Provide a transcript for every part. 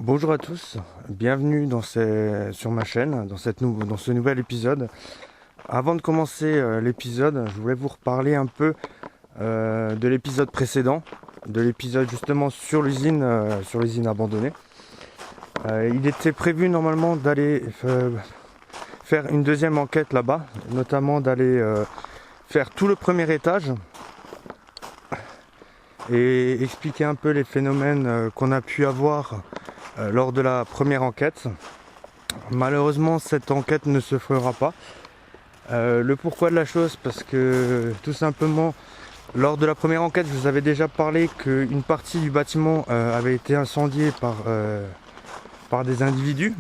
Bonjour à tous, bienvenue sur ma chaîne, dans ce nouvel épisode. Avant de commencer l'épisode, je voulais vous reparler un peu de l'épisode précédent, de l'épisode justement sur l'usine abandonnée. Il était prévu normalement d'aller faire une deuxième enquête là-bas, notamment d'aller faire tout le premier étage et expliquer un peu les phénomènes qu'on a pu avoir lors de la première enquête. Malheureusement, cette enquête ne se fera pas. Le pourquoi de la chose, parce que tout simplement, lors de la première enquête, je vous avais déjà parlé qu'une partie du bâtiment avait été incendiée par des individus.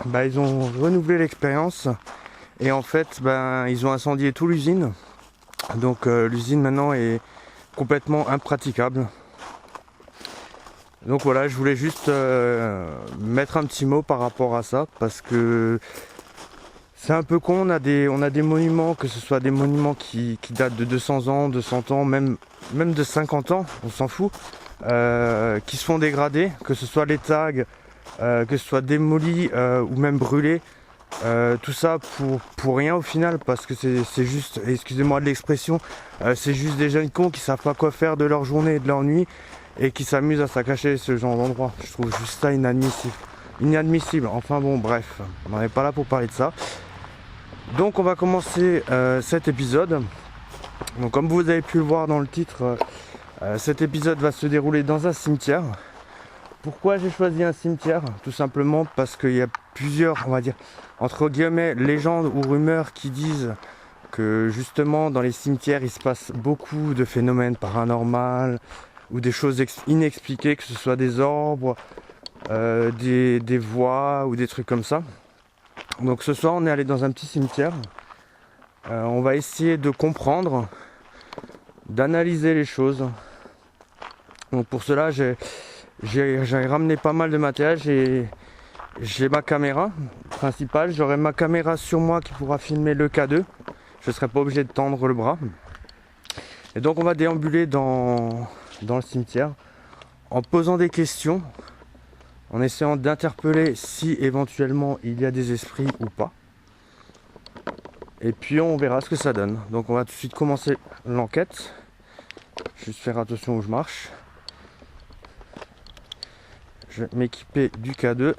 Ils ont renouvelé l'expérience et en fait, ils ont incendié toute l'usine. Donc l'usine maintenant est complètement impraticable. Donc voilà, je voulais juste mettre un petit mot par rapport à ça, parce que c'est un peu con. On a des monuments, que ce soit des monuments qui datent de 200 ans, 200 ans, même de 50 ans, on s'en fout, qui se font dégrader, que ce soit les tags, que ce soit démolis ou même brûlés. Tout ça pour rien au final, parce que c'est juste, excusez-moi de l'expression, c'est juste des jeunes cons qui savent pas quoi faire de leur journée et de leur nuit et qui s'amusent à saccager ce genre d'endroit. Je trouve juste ça inadmissible. Enfin bon, bref, on n'est pas là pour parler de ça. Donc on va commencer cet épisode. Donc comme vous avez pu le voir dans le titre, cet épisode va se dérouler dans un cimetière. Pourquoi j'ai choisi un cimetière? Tout simplement parce qu'il y a plusieurs, on va dire, entre guillemets, légendes ou rumeurs qui disent que justement dans les cimetières il se passe beaucoup de phénomènes paranormaux ou des choses inexpliquées, que ce soit des orbes, des voix ou des trucs comme ça. Donc ce soir on est allé dans un petit cimetière. On va essayer de comprendre, d'analyser les choses. Donc pour cela j'ai ramené pas mal de matériel. J'ai ma caméra principale, j'aurai ma caméra sur moi qui pourra filmer le K2. Je ne serai pas obligé de tendre le bras. Et donc on va déambuler dans le cimetière en posant des questions, en essayant d'interpeller si éventuellement il y a des esprits ou pas. Et puis on verra ce que ça donne. Donc on va tout de suite commencer l'enquête. Juste faire attention où je marche. Je vais m'équiper du K2.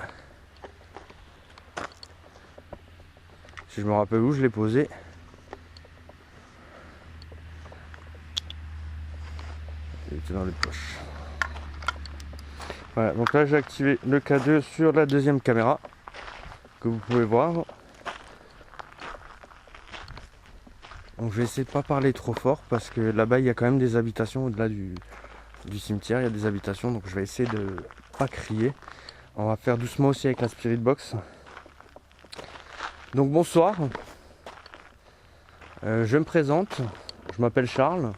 Si je me rappelle où je l'ai posé. Il était dans les poches. Voilà, donc là j'ai activé le K2 sur la deuxième caméra que vous pouvez voir. Donc je vais essayer de pas parler trop fort parce que là-bas il y a quand même des habitations au-delà du cimetière, il y a des habitations, donc je vais essayer de pas crier. On va faire doucement aussi avec la Spirit Box. Donc bonsoir, je me présente, je m'appelle Charles.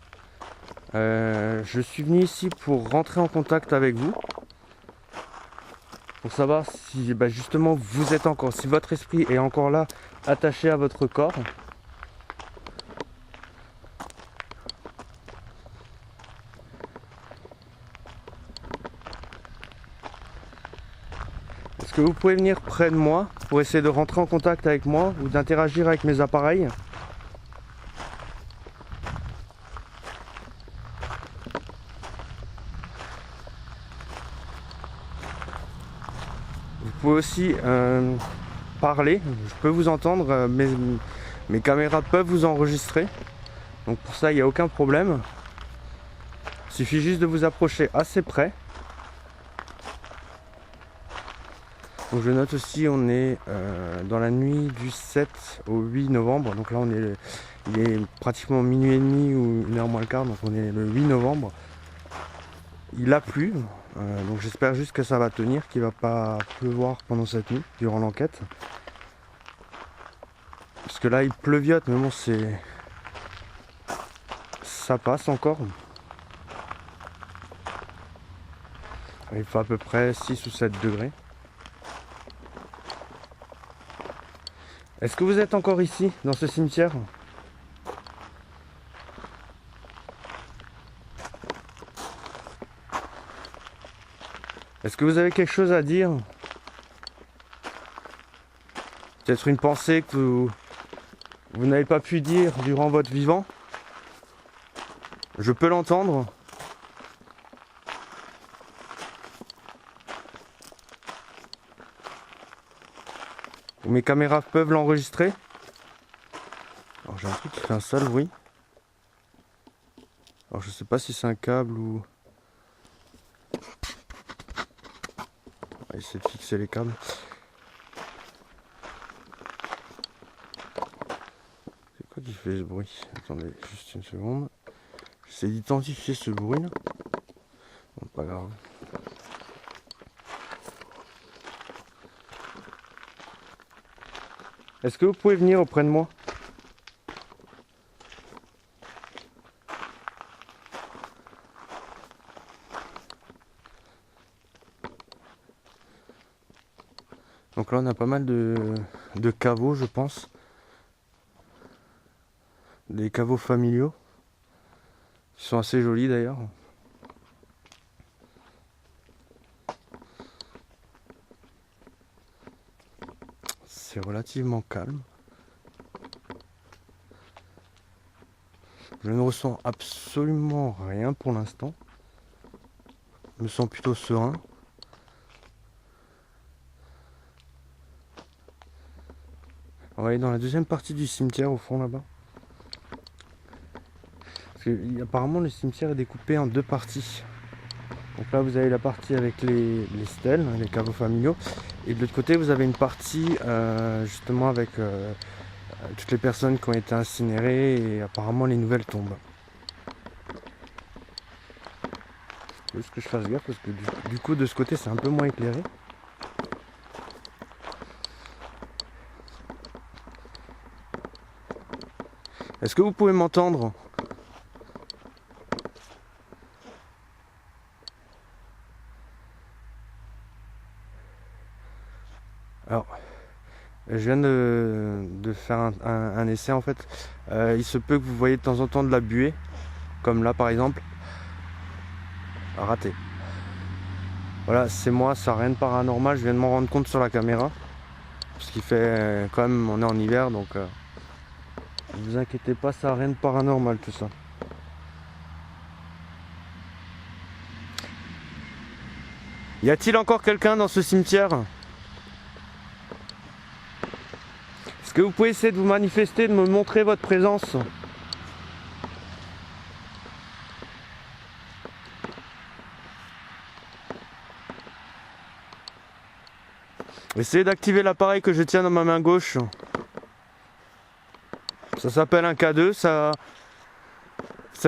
Je suis venu ici pour rentrer en contact avec vous, pour savoir si justement vous êtes encore, si votre esprit est encore là, attaché à votre corps. Est-ce que vous pouvez venir près de moi pour essayer de rentrer en contact avec moi ou d'interagir avec mes appareils? Vous pouvez aussi parler, je peux vous entendre, mes caméras peuvent vous enregistrer. Donc pour ça il n'y a aucun problème. Il suffit juste de vous approcher assez près. Donc je note aussi, on est dans la nuit du 7 au 8 novembre. Donc là il est pratiquement minuit et demi ou 1h moins le quart. Donc on est le 8 novembre. Il a plu. Donc j'espère juste que ça va tenir, qu'il ne va pas pleuvoir pendant cette nuit, durant l'enquête. Parce que là il pleuviote, mais bon ça passe encore. Il fait à peu près 6 ou 7 degrés. Est-ce que vous êtes encore ici, dans ce cimetière? Est-ce que vous avez quelque chose à dire? Peut-être une pensée que vous n'avez pas pu dire durant votre vivant? Je peux l'entendre. Mes caméras peuvent l'enregistrer. Alors j'ai un truc qui fait un sale bruit. Alors je sais pas si c'est un câble ou... On va essayer de fixer les câbles. C'est quoi qui fait ce bruit? Attendez juste une seconde. J'essaie d'identifier ce bruit là. Bon, pas grave. Est-ce que vous pouvez venir auprès de moi? Donc là on a pas mal de caveaux, je pense. Des caveaux familiaux. Ils sont assez jolis d'ailleurs. C'est relativement calme. Je ne ressens absolument rien pour l'instant. Je me sens plutôt serein. On va aller dans la deuxième partie du cimetière au fond là-bas. Parce que apparemment le cimetière est découpé en deux parties. Donc là vous avez la partie avec les stèles, les caveaux familiaux. Et de l'autre côté vous avez une partie justement avec toutes les personnes qui ont été incinérées et apparemment les nouvelles tombes. Il faut juste que je fasse gaffe parce que du coup de ce côté c'est un peu moins éclairé. Est-ce que vous pouvez m'entendre? Alors, je viens de faire un essai en fait. Il se peut que vous voyez de temps en temps de la buée, comme là par exemple. Raté. Voilà, c'est moi, ça n'a rien de paranormal, je viens de m'en rendre compte sur la caméra. Parce qu'il fait quand même, on est en hiver donc ne vous inquiétez pas, ça n'a rien de paranormal tout ça. Y a-t-il encore quelqu'un dans ce cimetière? Est-ce que vous pouvez essayer de vous manifester, de me montrer votre présence? Essayez d'activer l'appareil que je tiens dans ma main gauche. Ça s'appelle un K2, ça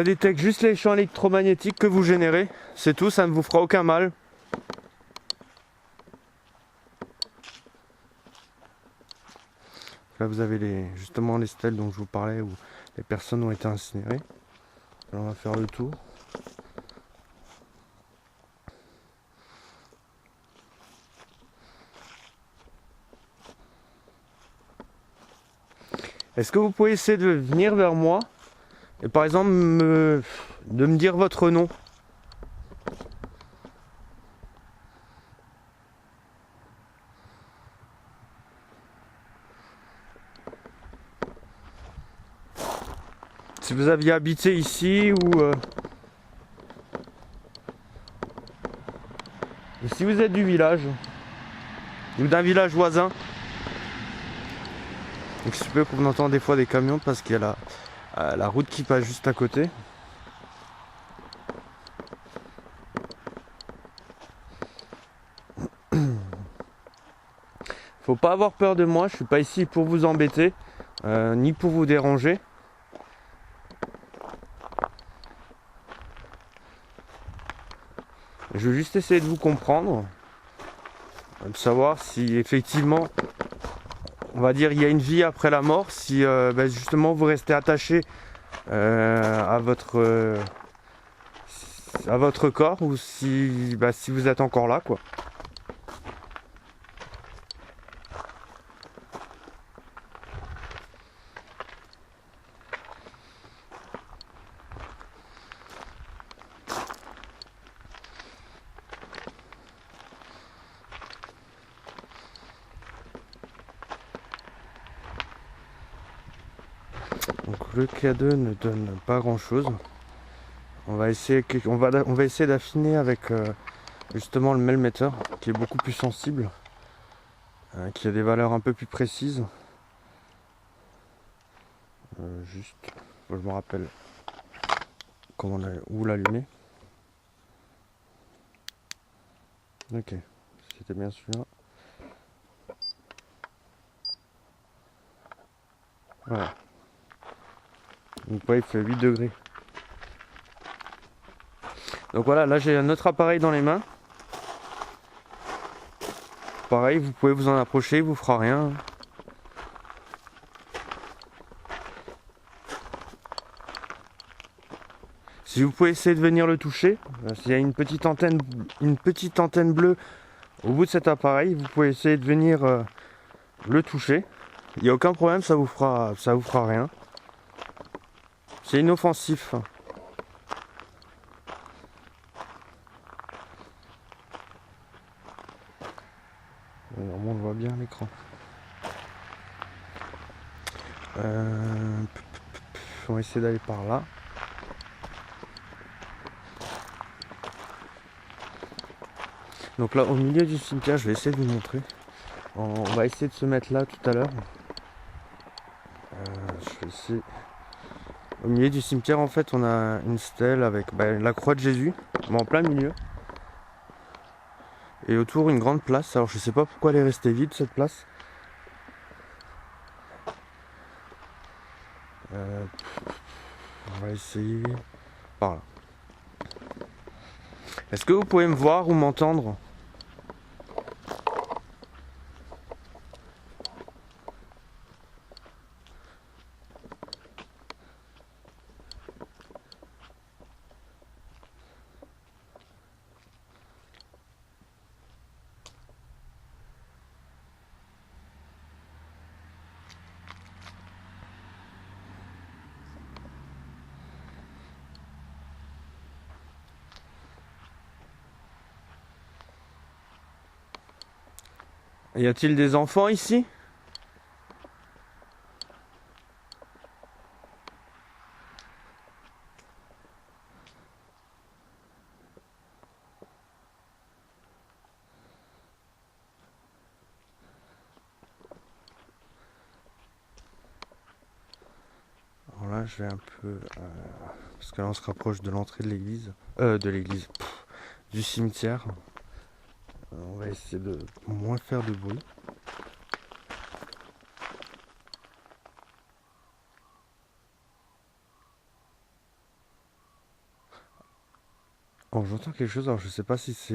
détecte juste les champs électromagnétiques que vous générez. C'est tout, ça ne vous fera aucun mal. Là vous avez justement les stèles dont je vous parlais où les personnes ont été incinérées. Alors on va faire le tour. Est-ce que vous pouvez essayer de venir vers moi et par exemple de me dire votre nom? Si vous aviez habité ici ou si vous êtes du village ou d'un village voisin. Donc il se peut qu'on entend des fois des camions parce qu'il y a la route qui passe juste à côté. Faut pas avoir peur de moi, je suis pas ici pour vous embêter, ni pour vous déranger. Je veux juste essayer de vous comprendre, de savoir si effectivement, on va dire, il y a une vie après la mort, si justement vous restez attaché à votre corps ou si vous êtes encore là, quoi. le K2 ne donne pas grand chose. On va essayer d'affiner avec justement le Melmeter qui est beaucoup plus sensible, qui a des valeurs un peu plus précises. Juste, je me rappelle où l'allumer. Ok, c'était bien celui-là. Voilà. Donc ouais, il fait 8 degrés. Donc voilà, là j'ai un autre appareil dans les mains. Pareil, vous pouvez vous en approcher, il vous fera rien. Si vous pouvez essayer de venir le toucher, s'il y a une petite antenne bleue au bout de cet appareil, vous pouvez essayer de venir le toucher. Il n'y a aucun problème, ça vous fera rien. C'est inoffensif. Normalement, on le voit bien à l'écran. On va essayer d'aller par là. Donc là, au milieu du cimetière, je vais essayer de vous montrer. On va essayer de se mettre là tout à l'heure. Je vais essayer. Au milieu du cimetière, en fait, on a une stèle avec la croix de Jésus, mais en plein milieu. Et autour, une grande place. Alors, je sais pas pourquoi elle est restée vide, cette place. On va essayer par là. Est-ce que vous pouvez me voir ou m'entendre ? Y a-t-il des enfants ici ? Alors là, je vais un peu... parce que là, on se rapproche de l'entrée de l'église. Du cimetière. On va essayer de moins faire de bruit. Oh, j'entends quelque chose, alors je sais pas si c'est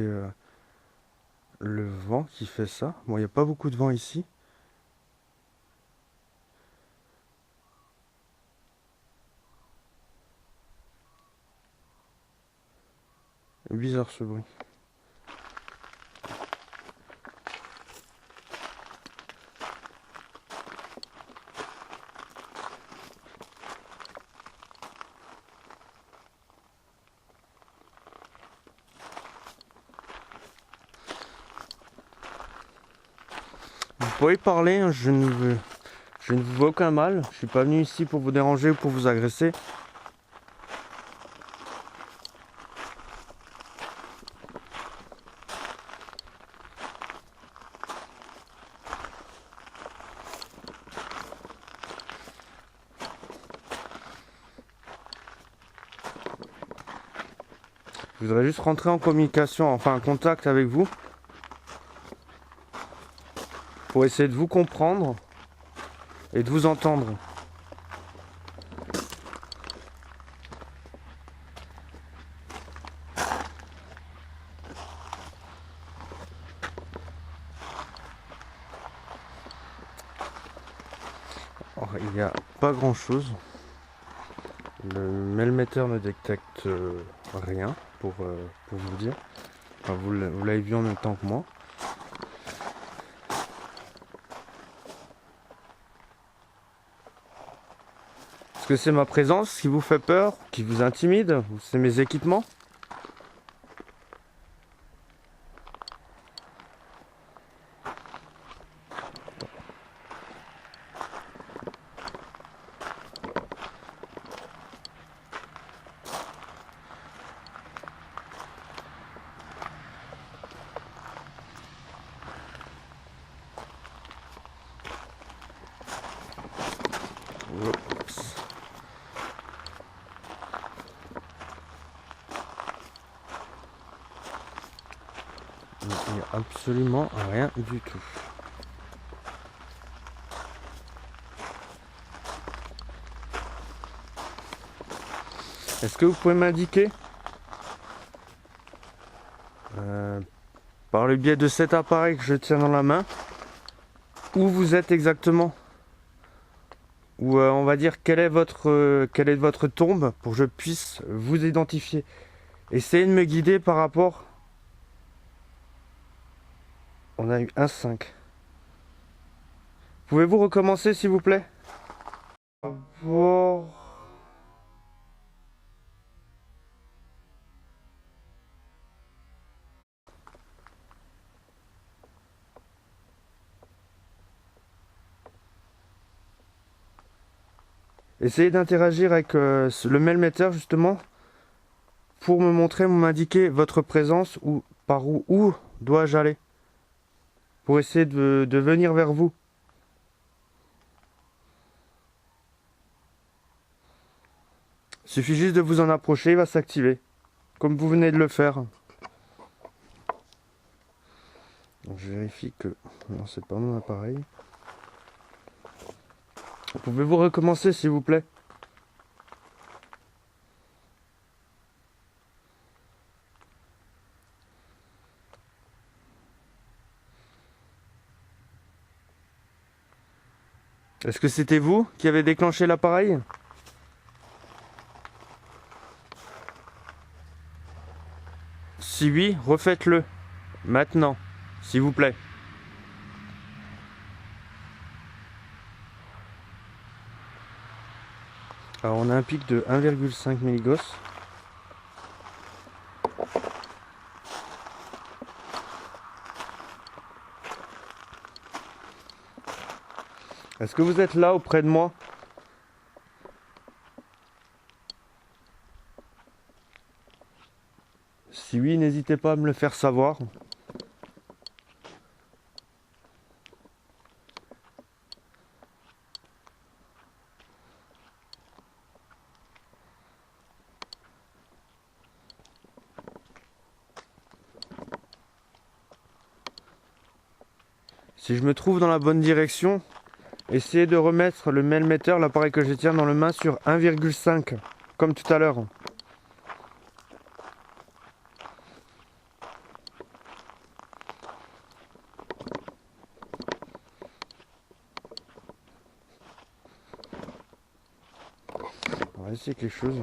le vent qui fait ça. Bon, il n'y a pas beaucoup de vent ici. C'est bizarre ce bruit. Vous pouvez parler, hein, je ne vous vois aucun mal. Je suis pas venu ici pour vous déranger ou pour vous agresser. Je voudrais juste rentrer en communication, enfin en contact avec vous, pour essayer de vous comprendre et de vous entendre. Alors, il n'y a pas grand chose. Le Melmeter ne détecte rien pour vous dire. Enfin, vous l'avez vu en même temps que moi. Est-ce que c'est ma présence qui vous fait peur, qui vous intimide, ou c'est mes équipements ? Il n'y a absolument rien du tout. Est-ce que vous pouvez m'indiquer par le biais de cet appareil que je tiens dans la main où vous êtes exactement? Ou on va dire quelle est votre tombe pour que je puisse vous identifier. Essayez de me guider par rapport. On a eu un 5. Pouvez-vous recommencer s'il vous plaît? Bon. Essayez d'interagir avec le mailmetteur justement pour me montrer, m'indiquer votre présence ou par où dois-je aller pour essayer de venir vers vous. Il suffit juste de vous en approcher, il va s'activer comme vous venez de le faire. Donc je vérifie que non, c'est pas mon appareil. Pouvez-vous recommencer s'il vous plaît? Est-ce que c'était vous qui avez déclenché l'appareil? Si oui, refaites-le. Maintenant, s'il vous plaît. Alors on a un pic de 1,5 mégos. Est-ce que vous êtes là auprès de moi? Si oui, n'hésitez pas à me le faire savoir. Si je me trouve dans la bonne direction, essayez de remettre le mailmetteur, l'appareil que je tiens dans le main, sur 1,5, comme tout à l'heure. On va essayer quelque chose.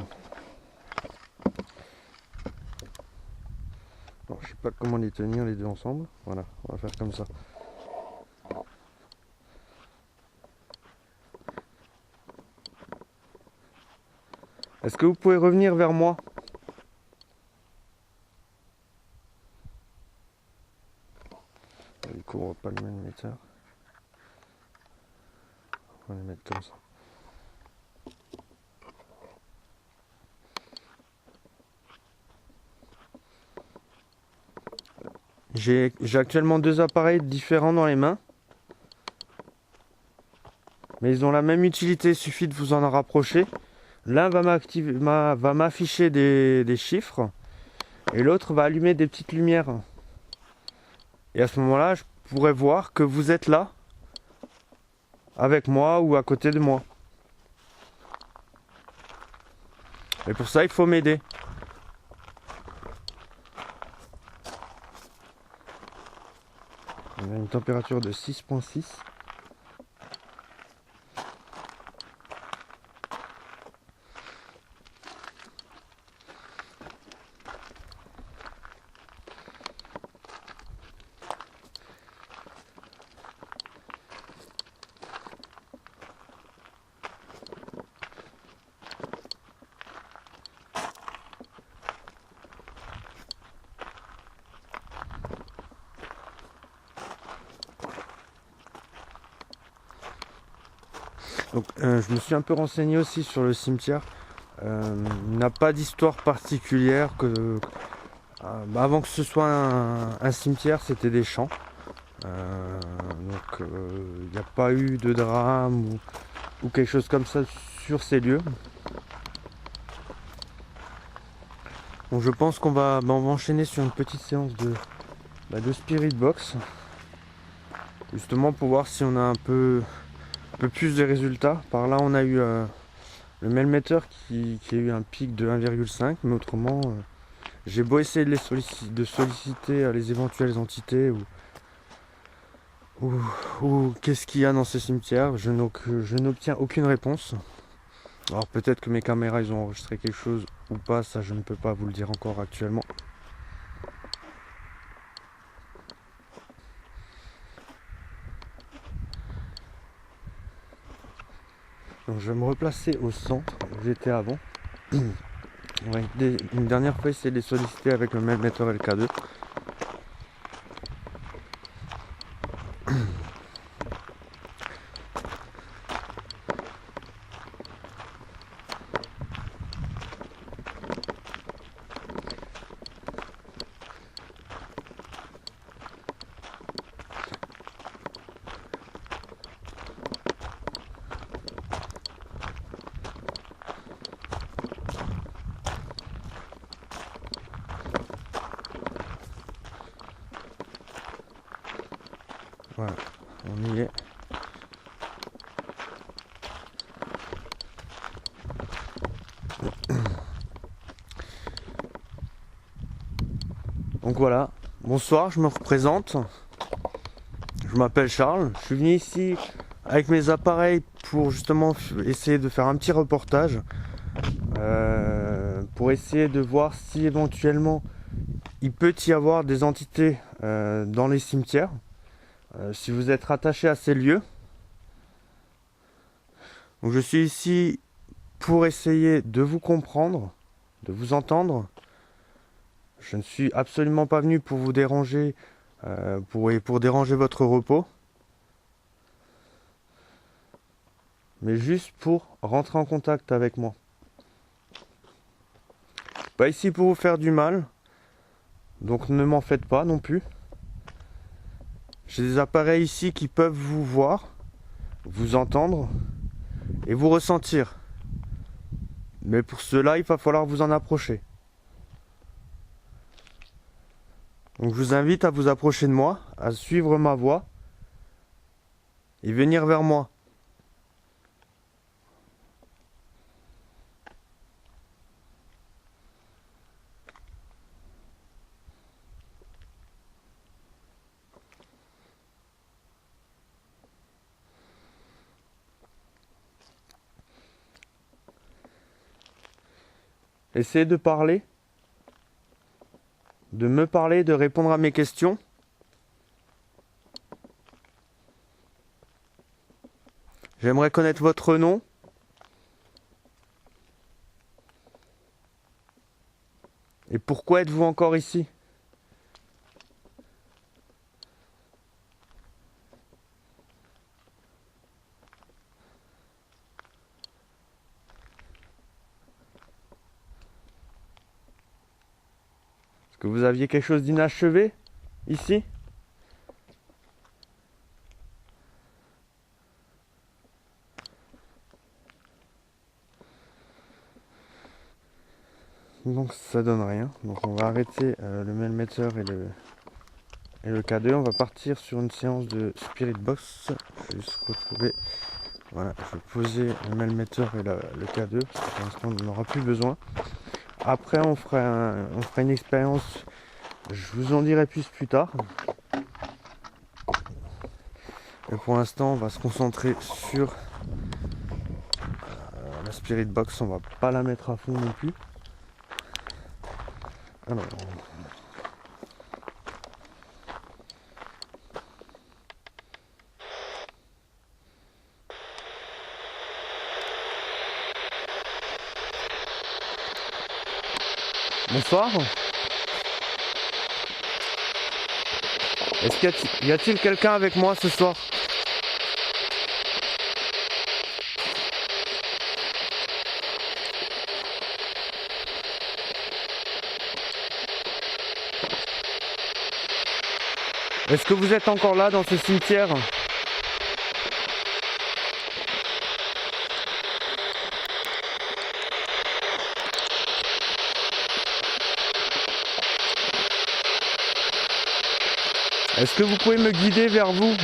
Bon, je sais pas comment les tenir les deux ensemble. Voilà, on va faire comme ça. Est-ce que vous pouvez revenir vers moi? Du coup, on va pas le mailmetteur. On va les mettre comme ça. J'ai actuellement deux appareils différents dans les mains. Mais ils ont la même utilité, il suffit de vous en rapprocher. L'un va m'afficher des chiffres et l'autre va allumer des petites lumières. Et à ce moment-là, je pourrais voir que vous êtes là, avec moi ou à côté de moi. Et pour ça, il faut m'aider. On a une température de 6,6. Donc, je me suis un peu renseigné aussi sur le cimetière. Il n'a pas d'histoire particulière avant que ce soit un cimetière, c'était des champs. Donc il n'y a pas eu de drame ou quelque chose comme ça sur ces lieux. Donc je pense qu'on va enchaîner sur une petite séance de Spirit Box, justement pour voir si on a un peu plus de résultats. Par là on a eu le mailmeter qui a eu un pic de 1,5, mais autrement j'ai beau essayer de solliciter les éventuelles entités ou qu'est-ce qu'il y a dans ces cimetières, je n'obtiens aucune réponse. Alors peut-être que mes caméras ils ont enregistré quelque chose ou pas, ça je ne peux pas vous le dire encore actuellement. Donc je vais me replacer au centre où j'étais avant. On va une dernière fois essayer de les solliciter avec le mailmeter LK2. Voilà, on y est. Donc voilà, bonsoir, je me représente. Je m'appelle Charles, je suis venu ici avec mes appareils pour justement essayer de faire un petit reportage. Pour essayer de voir si éventuellement il peut y avoir des entités dans les cimetières. Si vous êtes rattaché à ces lieux. Donc je suis ici pour essayer de vous comprendre, de vous entendre. Je ne suis absolument pas venu pour vous déranger, pour déranger votre repos. Mais juste pour rentrer en contact avec moi. Pas ici pour vous faire du mal, donc ne m'en faites pas non plus. J'ai des appareils ici qui peuvent vous voir, vous entendre et vous ressentir. Mais pour cela, il va falloir vous en approcher. Donc je vous invite à vous approcher de moi, à suivre ma voix et venir vers moi. Essayez de parler, de me parler, de répondre à mes questions. J'aimerais connaître votre nom. Et pourquoi êtes-vous encore ici ? Est-ce que vous aviez quelque chose d'inachevé ici ? Donc ça donne rien. Donc on va arrêter le mailmeter et le K2. On va partir sur une séance de Spirit Box. Je vais juste retrouver. Voilà, je vais poser le mailmeter et le K2. Pour l'instant on n'en aura plus besoin. Après on fera une expérience. Je vous en dirai plus tard. Et pour l'instant on va se concentrer sur la Spirit Box. On va pas la mettre à fond non plus. Alors, bonsoir. Y a-t-il quelqu'un avec moi ce soir? Est-ce que vous êtes encore là dans ce cimetière? Est-ce que vous pouvez me guider vers vous?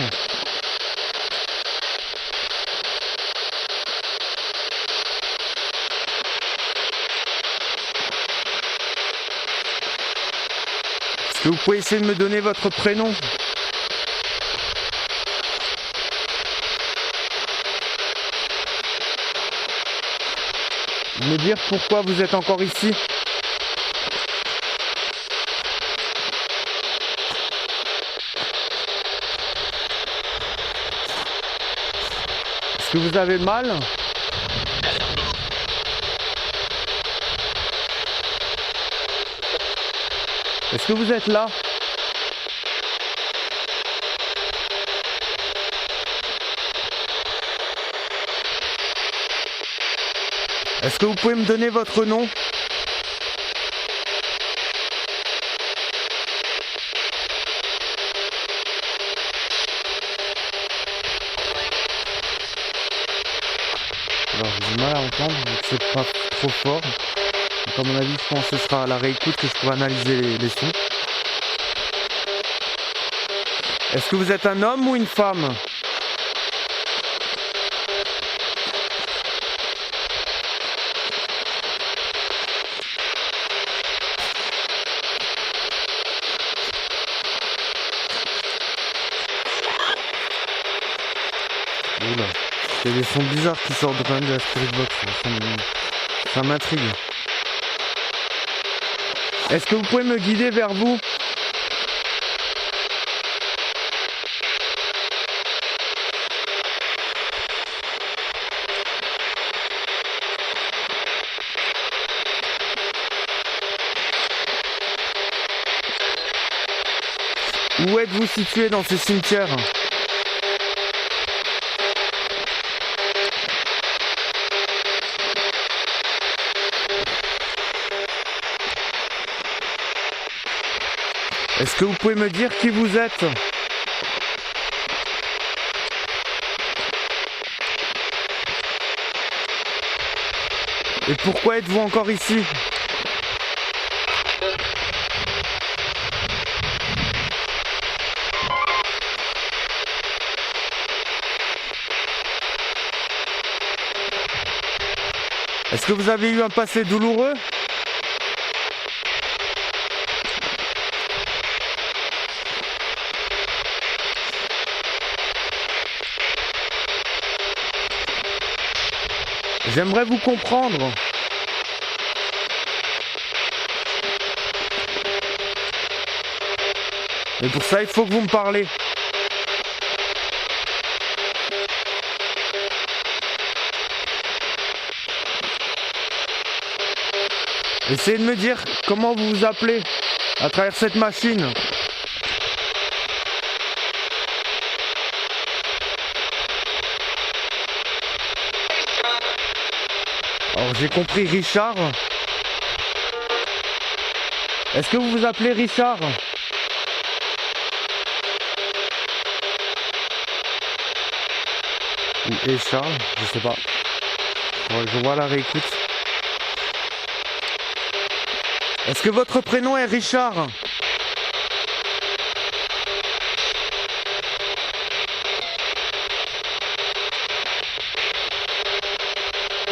Est-ce que vous pouvez essayer de me donner votre prénom? Me dire pourquoi vous êtes encore ici? Est-ce que vous avez mal? Est-ce que vous êtes là? Est-ce que vous pouvez me donner votre nom? Alors j'ai du mal à entendre, donc c'est pas trop fort. Donc à mon avis, je pense que ce sera à la réécoute que je pourrai analyser les sons. Est-ce que vous êtes un homme ou une femme? Oula, il y a des sons bizarres qui sortent quand même de la Spirit Box, ça m'intrigue. Est-ce que vous pouvez me guider vers vous? Où êtes-vous situé dans ces cimetières? Est-ce que vous pouvez me dire qui vous êtes? Et pourquoi êtes-vous encore ici? Est-ce que vous avez eu un passé douloureux? J'aimerais vous comprendre. Et pour ça, il faut que vous me parlez. Essayez de me dire comment vous vous appelez à travers cette machine. Alors j'ai compris Richard. Est-ce que vous vous appelez Richard? Ou Charles, je sais pas. Je vois la réécoute. Est-ce que votre prénom est Richard?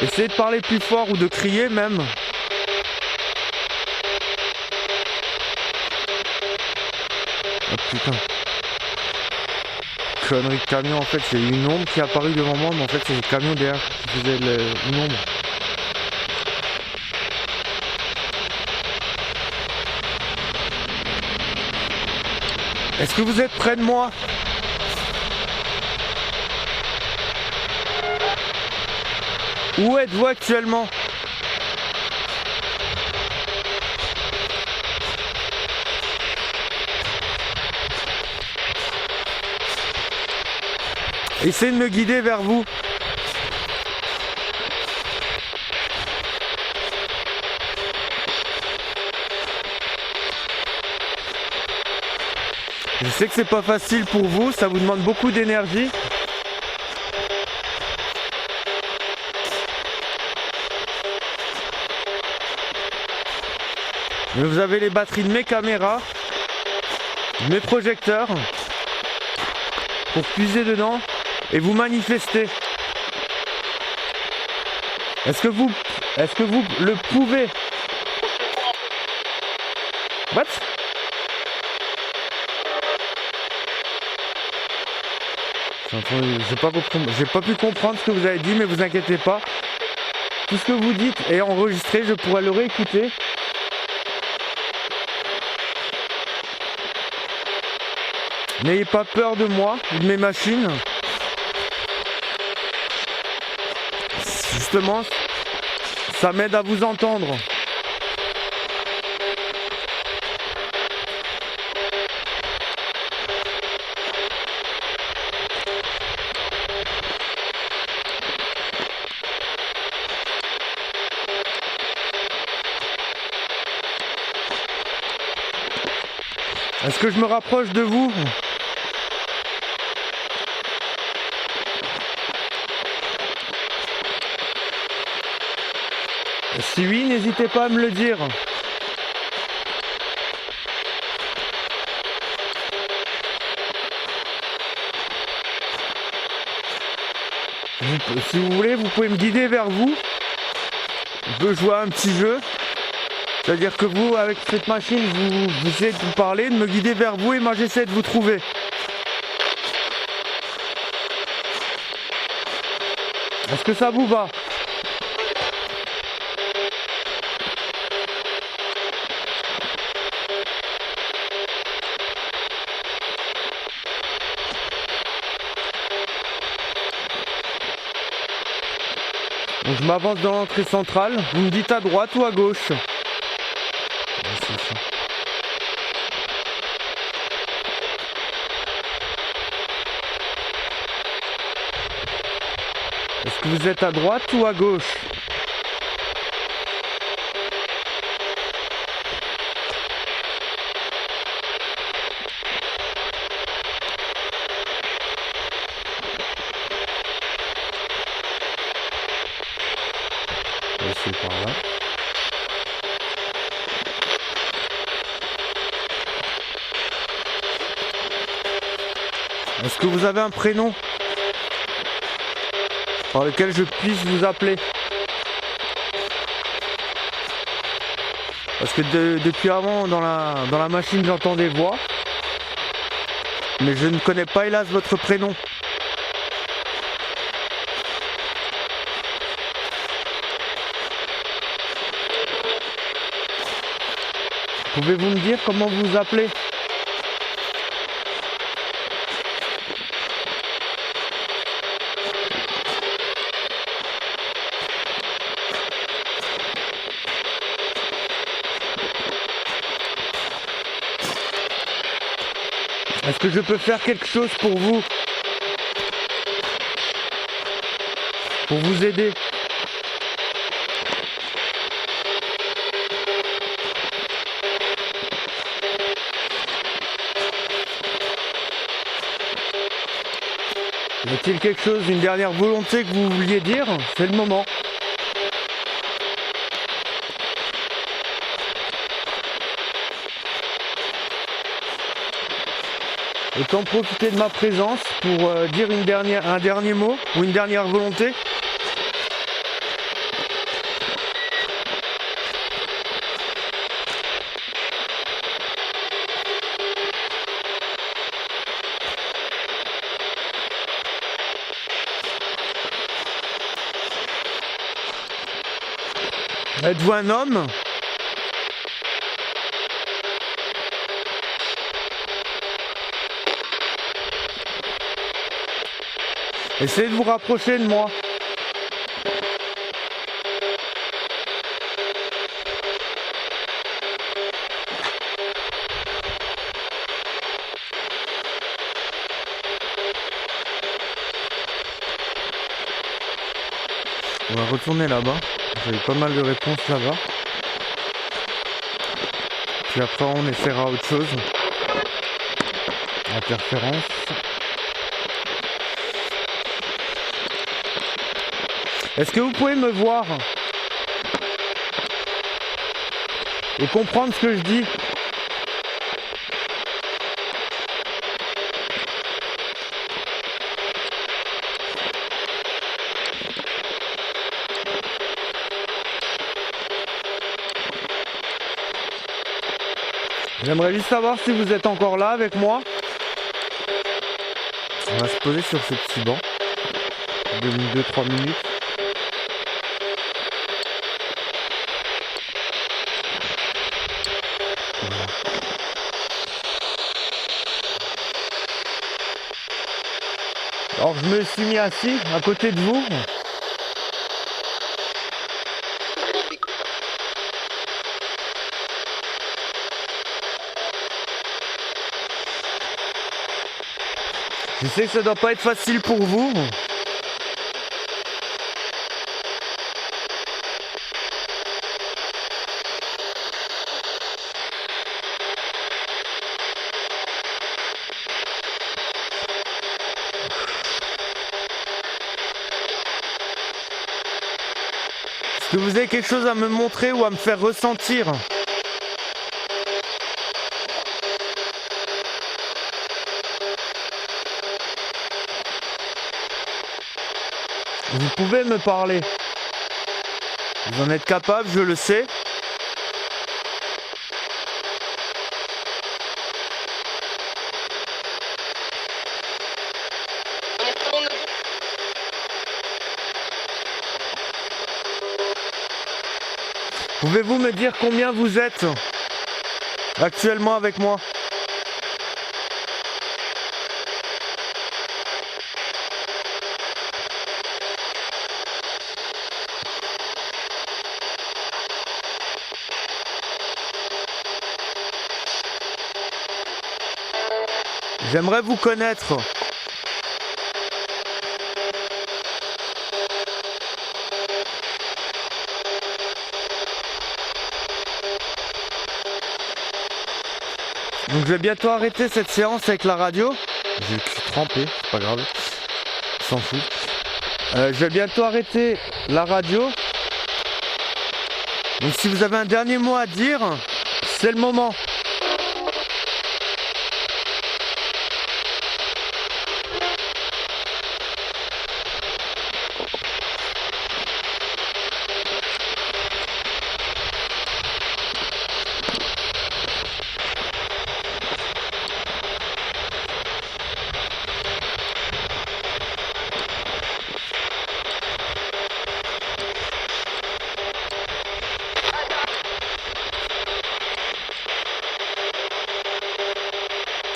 Essayez de parler plus fort ou de crier même. Oh putain. Connerie de camion, en fait c'est une ombre qui est apparue devant moi, mais en fait c'est le camion derrière qui faisait une ombre. Est-ce que vous êtes près de moi? Où êtes-vous actuellement? Essayez de me guider vers vous. Je sais que c'est pas facile pour vous, ça vous demande beaucoup d'énergie. Mais vous avez les batteries de mes caméras. mes projecteurs pour puiser dedans et vous manifester. Est-ce que vous le pouvez? What? J'ai pas pu comprendre ce que vous avez dit, mais vous inquiétez pas. Tout ce que vous dites est enregistré, je pourrais le réécouter. N'ayez pas peur de moi, de mes machines. Justement, ça m'aide à vous entendre. Est-ce que je me rapproche de vous? Si oui, n'hésitez pas à me le dire. Si vous voulez, vous pouvez me guider vers vous. On peut jouer à un petit jeu. C'est-à-dire que vous, avec cette machine, vous essayez de vous parler, de me guider vers vous et moi j'essaie de vous trouver. Est-ce que ça vous va? Donc je m'avance dans l'entrée centrale. Vous me dites à droite ou à gauche? Est-ce que vous êtes à droite ou à gauche? C'est par là. Est-ce que vous avez un prénom par lequel je puisse vous appeler? Parce que depuis avant, dans la machine, j'entends des voix. Mais je ne connais pas, hélas, votre prénom. Pouvez-vous me dire comment vous vous appelez? Est-ce que je peux faire quelque chose pour vous? Pour vous aider? Y a-t-il quelque chose, une dernière volonté que vous vouliez dire? C'est le moment. Autant profiter de ma présence pour dire un dernier mot ou une dernière volonté. Êtes-vous un homme? Essayez de vous rapprocher de moi. On va retourner là-bas. J'ai eu pas mal de réponses là-bas. Puis après on essaiera autre chose. Interférence. Est-ce que vous pouvez me voir et comprendre ce que je dis? J'aimerais juste savoir si vous êtes encore là avec moi. On va se poser sur ce petit banc. 2-3 minutes. Voilà. Alors je me suis mis assis à côté de vous. Je sais que ça doit pas être facile pour vous. Est-ce que vous avez quelque chose à me montrer ou à me faire ressentir? Vous pouvez me parler. Vous en êtes capable, je le sais. Pouvez-vous me dire combien vous êtes actuellement avec moi? J'aimerais vous connaître. Donc je vais bientôt arrêter cette séance avec la radio. J'ai le cul trempé, c'est pas grave. S'en fout. Je vais bientôt arrêter la radio. Donc si vous avez un dernier mot à dire, c'est le moment.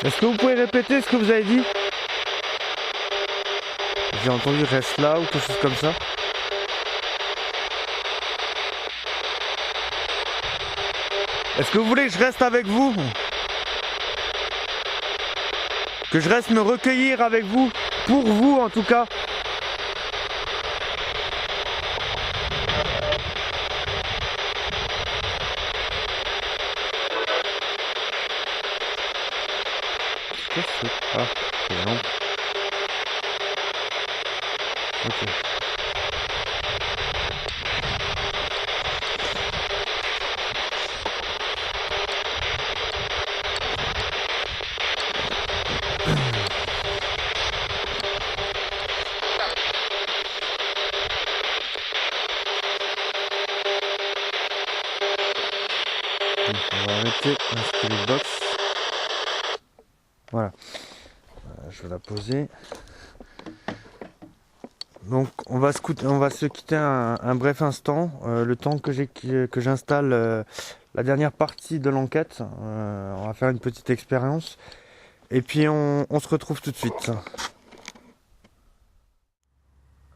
Est-ce que vous pouvez répéter ce que vous avez dit? J'ai entendu reste là ou quelque chose comme ça. Est-ce que vous voulez que je reste avec vous? Que je reste me recueillir avec vous? Pour vous en tout cas. Qu'est-ce que c'est? Ah, c'est long. Ok. On va arrêter la spirit box. Voilà. Je vais la poser. Donc on va se quitter un bref instant, le temps que j'installe la dernière partie de l'enquête. On va faire une petite expérience et puis on se retrouve tout de suite.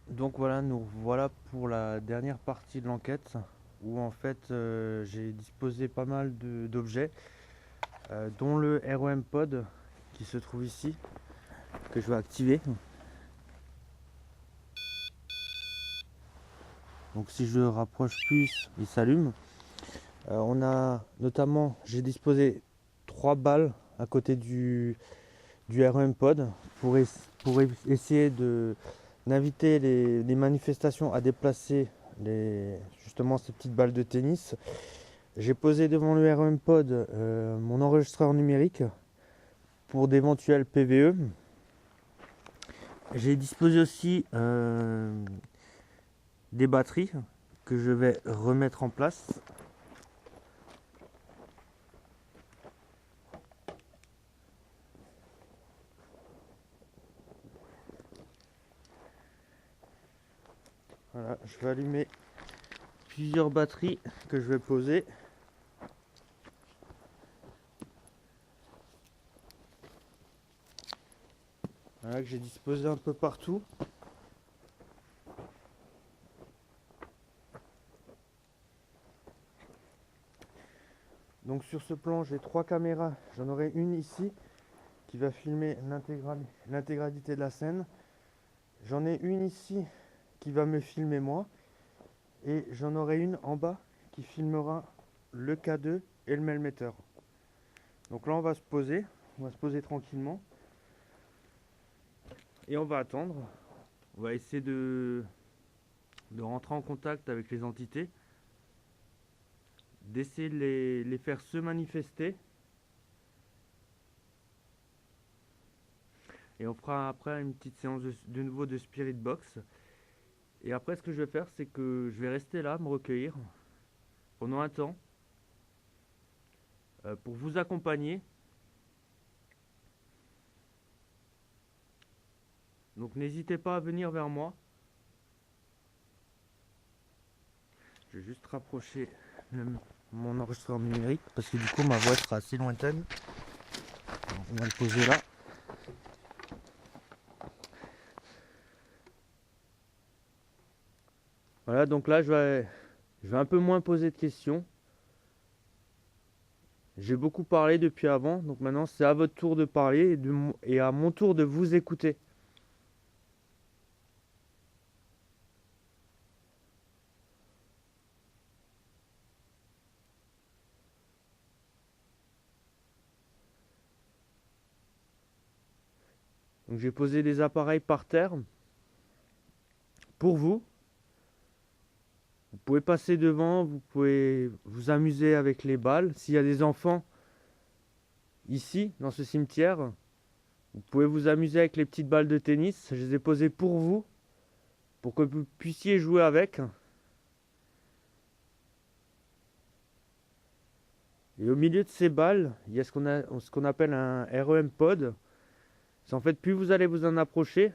Donc voilà, nous voilà pour la dernière partie de l'enquête où en fait j'ai disposé pas mal d'objets, dont le ROM pod qui se trouve ici, que je vais activer. Donc si je rapproche plus, il s'allume. On a notamment, j'ai disposé 3 balles à côté du ROM pod pour essayer d'inviter les manifestations à déplacer justement ces petites balles de tennis. J'ai posé devant le ROM pod mon enregistreur numérique pour d'éventuels PVE. J'ai disposé aussi des batteries que je vais remettre en place. Voilà, je vais allumer plusieurs batteries que je vais poser. Voilà, que j'ai disposé un peu partout. Donc sur ce plan, j'ai 3 caméras. J'en aurai une ici qui va filmer l'intégralité de la scène. J'en ai une ici qui va me filmer moi. Et j'en aurai une en bas qui filmera le K2 et le Melmeter. Donc là, on va se poser tranquillement. Et on va attendre. On va essayer de rentrer en contact avec les entités, d'essayer de les faire se manifester. Et on fera après une petite séance de nouveau de Spirit Box. Et après, ce que je vais faire, c'est que je vais rester là, me recueillir pendant un temps pour vous accompagner. Donc n'hésitez pas à venir vers moi. Je vais juste rapprocher mon enregistreur numérique parce que du coup ma voix sera assez lointaine. Alors, on va le poser là. Voilà, donc là je vais un peu moins poser de questions. J'ai beaucoup parlé depuis avant, donc maintenant c'est à votre tour de parler et à mon tour de vous écouter. Donc j'ai posé des appareils par terre pour vous. Vous pouvez passer devant, vous pouvez vous amuser avec les balles. S'il y a des enfants ici, dans ce cimetière, vous pouvez vous amuser avec les petites balles de tennis. Je les ai posées pour vous, pour que vous puissiez jouer avec. Et au milieu de ces balles, il y a ce qu'on appelle un REM pod. C'est en fait, plus vous allez vous en approcher,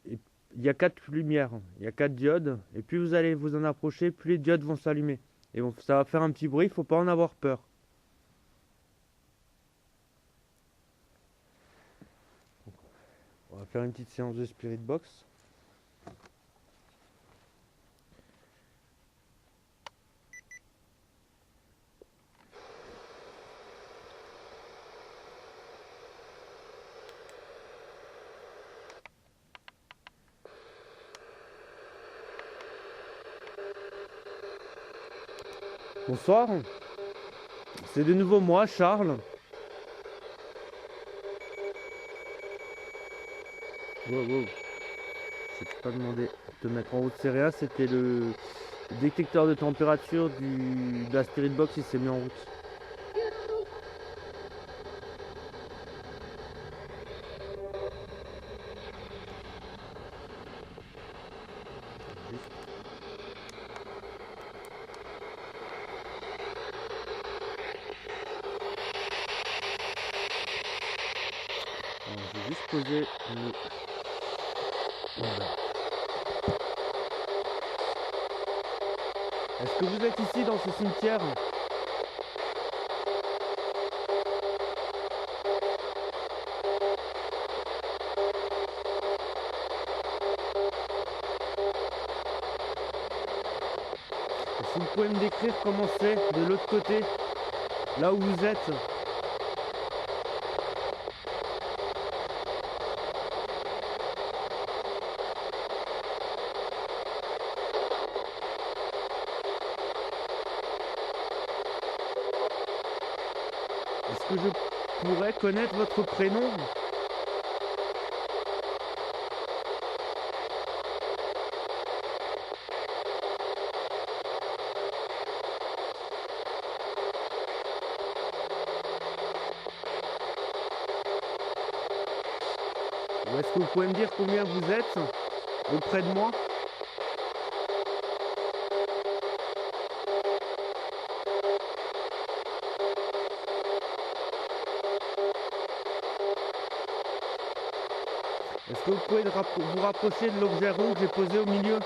et il y a 4 lumières, il y a 4 diodes, et plus vous allez vous en approcher, plus les diodes vont s'allumer. Et ça va faire un petit bruit, il ne faut pas en avoir peur. On va faire une petite séance de Spirit Box. Bonsoir, c'est de nouveau moi, Charles. Wow, wow. Je ne t'ai pas demandé de te mettre en route, c'est rien, c'était le détecteur de température de la Spirit Box, il s'est mis en route. Alors, je vais juste poser le... Voilà. Est-ce que vous êtes ici dans ce cimetière ? Est-ce que vous pouvez me décrire comment c'est de l'autre côté, là où vous êtes ? Est-ce que je pourrais connaître votre prénom ? Ou est-ce que vous pouvez me dire combien vous êtes auprès de moi ? Est-ce que vous pouvez vous rapprocher de l'objet rond que j'ai posé au milieu?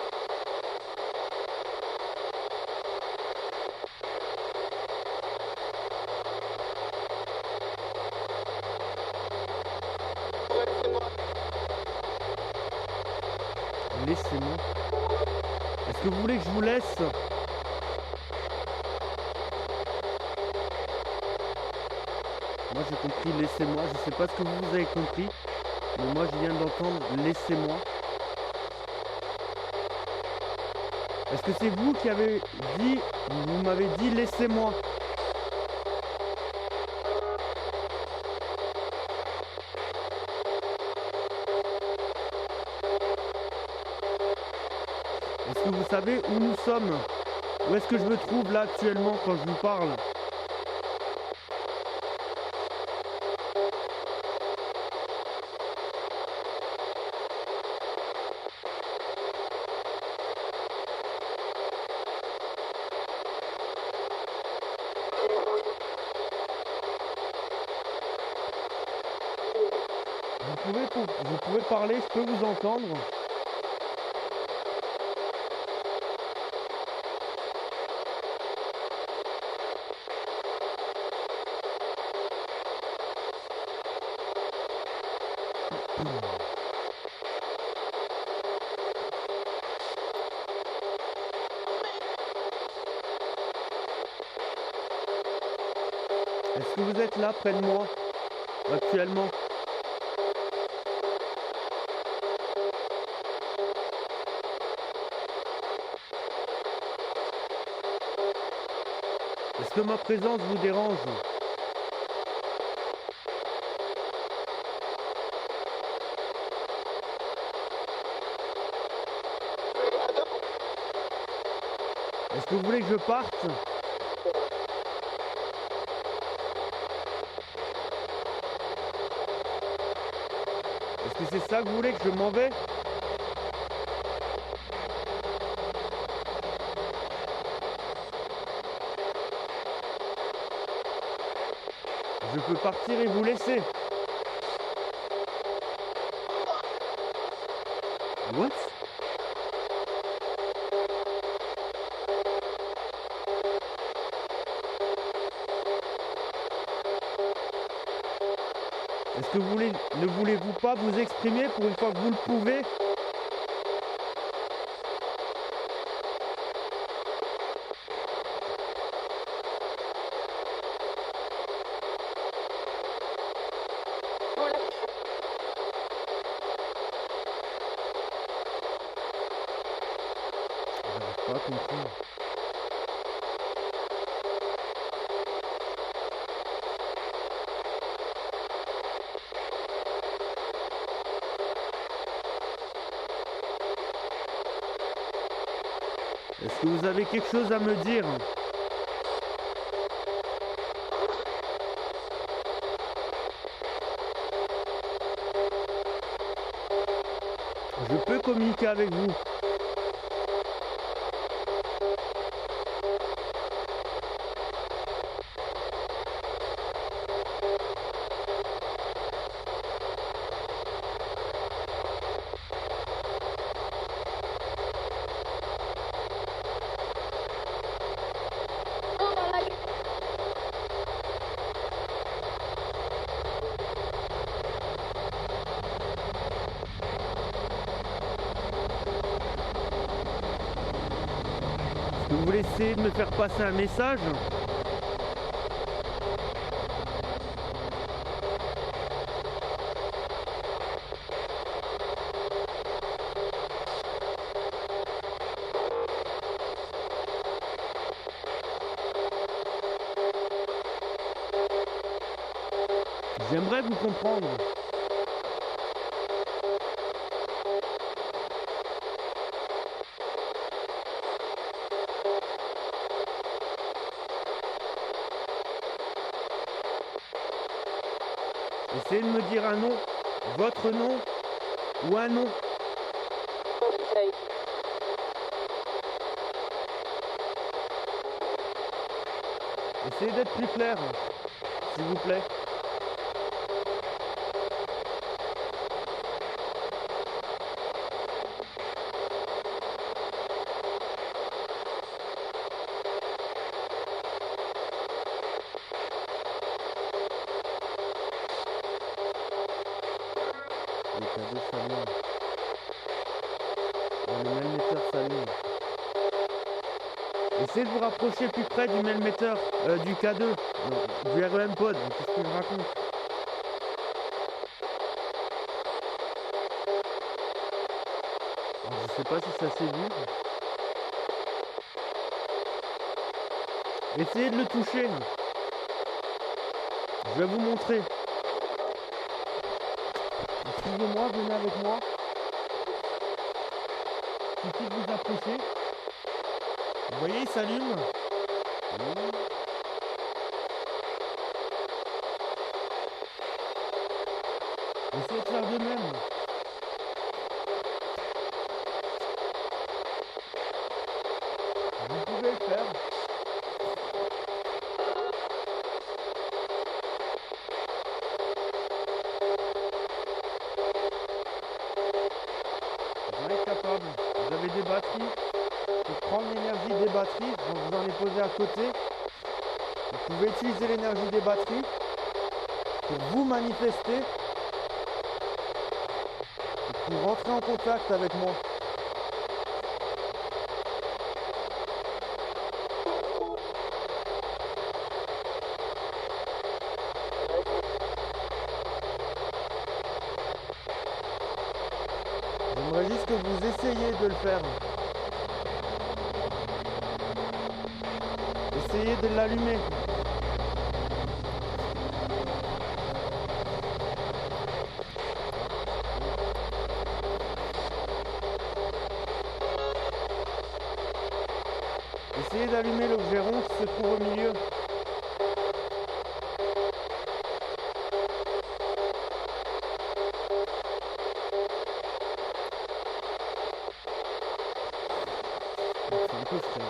Laissez-moi. Est-ce que vous voulez que je vous laisse? Moi j'ai compris laissez-moi. Je sais pas ce que vous avez compris. Mais moi je viens d'entendre laissez-moi. Est-ce que c'est vous qui avez dit, vous m'avez dit laissez-moi? Est-ce que vous savez où nous sommes? Où est-ce que je me trouve là actuellement quand je vous parle? Vous pouvez parler, je peux vous entendre. Est-ce que vous êtes là près de moi actuellement? Est-ce que ma présence vous dérange? Est-ce que vous voulez que je parte? Est-ce que c'est ça que vous voulez, que je m'en vais? Je peux partir et vous laisser. What? Est-ce que vous voulez, ne voulez-vous pas vous exprimer pour une fois que vous le pouvez? J'arrive pas à comprendre. Est-ce que vous avez quelque chose à me dire? Je peux communiquer avec vous. Vous voulez essayer de me faire passer un message? J'aimerais vous comprendre. Essayez de me dire un nom, votre nom ou un nom. Essayez d'être plus clair, s'il vous plaît. le K2 s'allume. Le mailmetteur s'allume. Essayez de vous rapprocher plus près du mailmetteur, du K2, du REM pod, qu'est-ce que je raconte? Alors, je sais pas si ça s'est vu. Essayez de le toucher. Je vais vous montrer. Suivez-moi, venez avec moi. Il suffit de vous approcher. Vous voyez, il s'allume. Essayez de faire de même. Vous pouvez le faire. Vous êtes capable. Vous avez des batteries. Pour prendre l'énergie des batteries, je vous en ai posé à côté. Vous pouvez utiliser l'énergie des batteries pour vous manifester et pour rentrer en contact avec moi. J'aimerais juste que vous essayiez de le faire. Essayez de l'allumer. Essayez d'allumer l'objet rond qui se trouve au milieu. C'est un peu frais.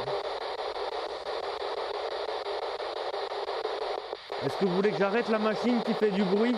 Est-ce que vous voulez que j'arrête la machine qui fait du bruit?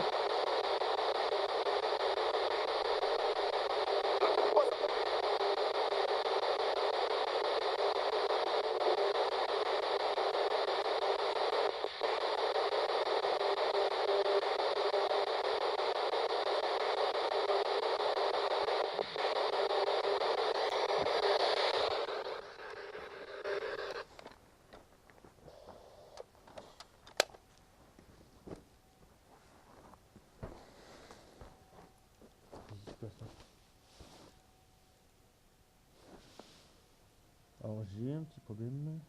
Alors j'ai un petit problème.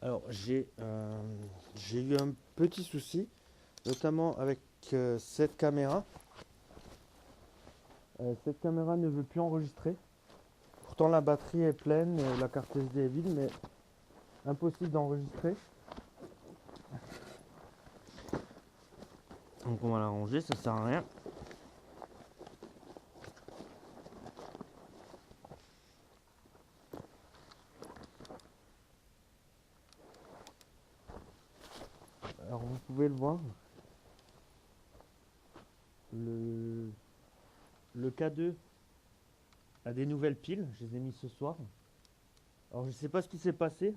Alors j'ai eu un petit souci, notamment avec cette caméra. Cette caméra ne veut plus enregistrer. Pourtant la batterie est pleine, la carte SD est vide, mais impossible d'enregistrer. Donc on va la ranger, ça sert à rien. Alors vous pouvez le voir. Le K2 a des nouvelles piles, je les ai mis ce soir. Alors je sais pas ce qui s'est passé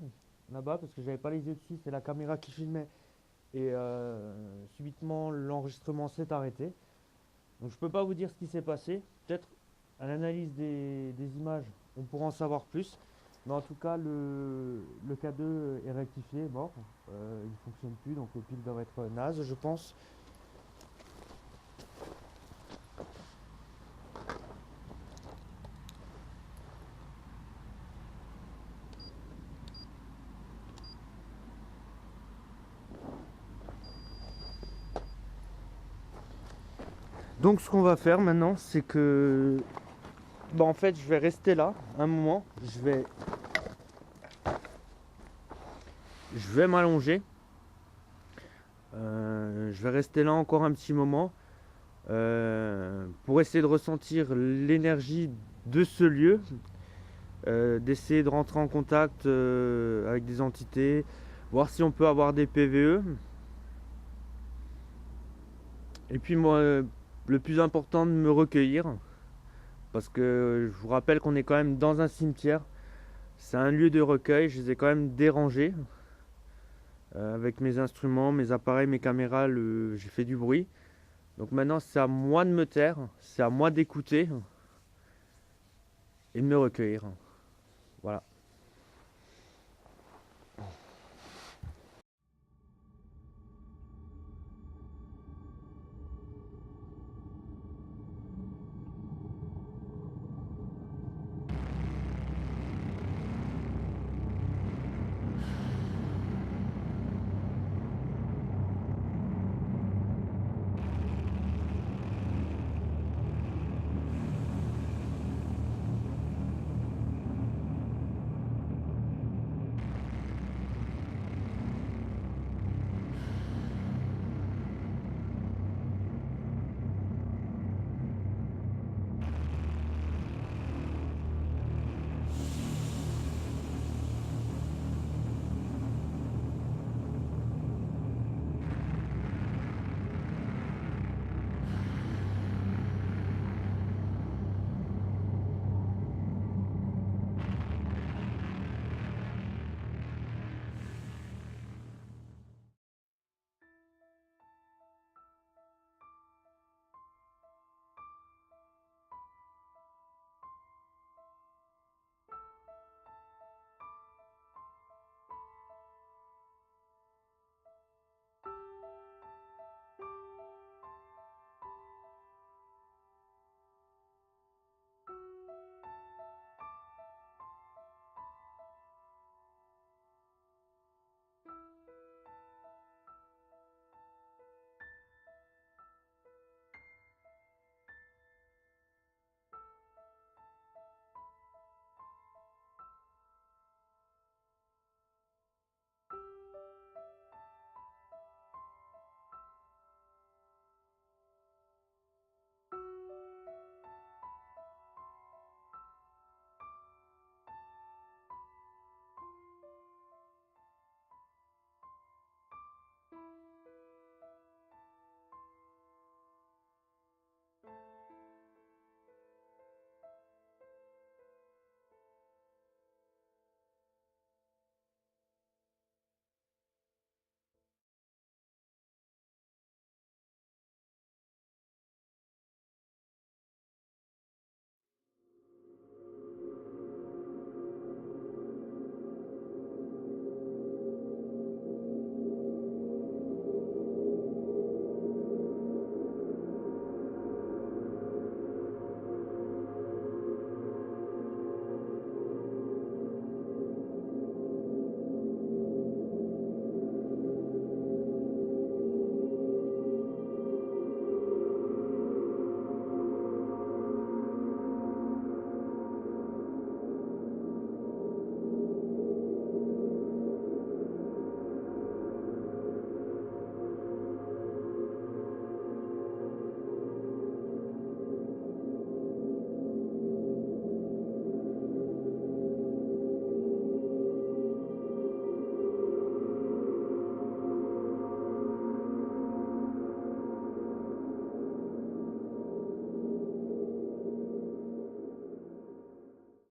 là-bas parce que j'avais pas les yeux dessus, c'est la caméra qui filmait et subitement l'enregistrement s'est arrêté. Donc je peux pas vous dire ce qui s'est passé. Peut-être à l'analyse des images on pourra en savoir plus. Mais en tout cas le K2 est rectifié, mort. Il fonctionne plus donc les piles doivent être nazes je pense. Donc ce qu'on va faire maintenant, c'est que en fait je vais rester là un moment, je vais m'allonger, je vais rester là encore un petit moment pour essayer de ressentir l'énergie de ce lieu, d'essayer de rentrer en contact avec des entités, voir si on peut avoir des PVE. Et puis moi, le plus important, de me recueillir, parce que je vous rappelle qu'on est quand même dans un cimetière. C'est un lieu de recueil, je les ai quand même dérangés. Avec mes instruments, mes appareils, mes caméras, j'ai fait du bruit. Donc maintenant c'est à moi de me taire, c'est à moi d'écouter et de me recueillir. Voilà.